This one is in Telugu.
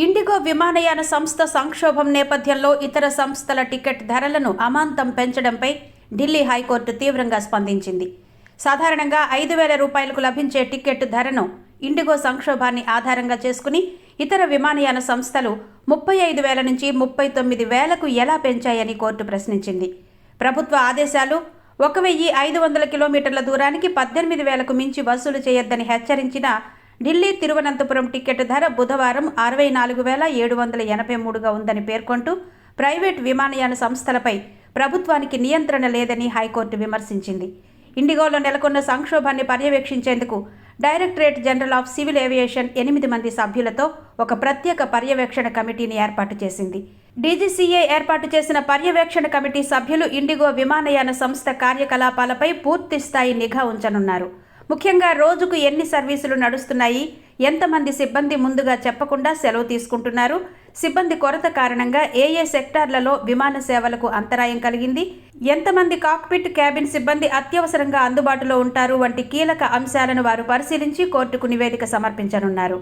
ఇండిగో విమానయాన సంస్థ సంక్షోభం నేపథ్యంలో ఇతర సంస్థల టికెట్ ధరలను అమాంతం పెంచడంపై ఢిల్లీ హైకోర్టు తీవ్రంగా స్పందించింది. సాధారణంగా 5,000 రూపాయలకు లభించే టికెట్ ధరను ఇండిగో సంక్షోభాన్ని ఆధారంగా చేసుకుని ఇతర విమానయాన సంస్థలు 35,000 నుంచి 39,000కు ఎలా పెంచాయని కోర్టు ప్రశ్నించింది. ప్రభుత్వ ఆదేశాలు 1,500 కిలోమీటర్ల దూరానికి 18,000కు మించి వసూలు చేయొద్దని హెచ్చరించిన ఢిల్లీ తిరువనంతపురం టికెట్ ధర బుధవారం 64,783గా ఉందని పేర్కొంటూ ప్రైవేట్ విమానయాన సంస్థలపై ప్రభుత్వానికి నియంత్రణ లేదని హైకోర్టు విమర్శించింది. ఇండిగోలో నెలకొన్న సంక్షోభాన్ని పర్యవేక్షించేందుకు directorate general of civil aviation 8 మంది సభ్యులతో ఒక ప్రత్యేక పర్యవేక్షణ కమిటీని ఏర్పాటు చేసింది. డీజీసీఏ ఏర్పాటు చేసిన పర్యవేక్షణ కమిటీ సభ్యులు ఇండిగో విమానయాన సంస్థ కార్యకలాపాలపై పూర్తిస్థాయి నిఘా ఉంచనున్నారు. ముఖ్యంగా రోజుకు ఎన్ని సర్వీసులు నడుస్తున్నాయి, ఎంతమంది సిబ్బంది ముందుగా చెప్పకుండా సెలవు తీసుకుంటున్నారు, సిబ్బంది కొరత కారణంగా ఏ సెక్టార్లలో విమాన సేవలకు అంతరాయం కలిగింది, ఎంతమంది కాక్పిట్ క్యాబిన్ సిబ్బంది అత్యవసరంగా అందుబాటులో ఉంటారు వంటి కీలక అంశాలను వారు పరిశీలించి కోర్టుకు నివేదిక సమర్పించనున్నారు.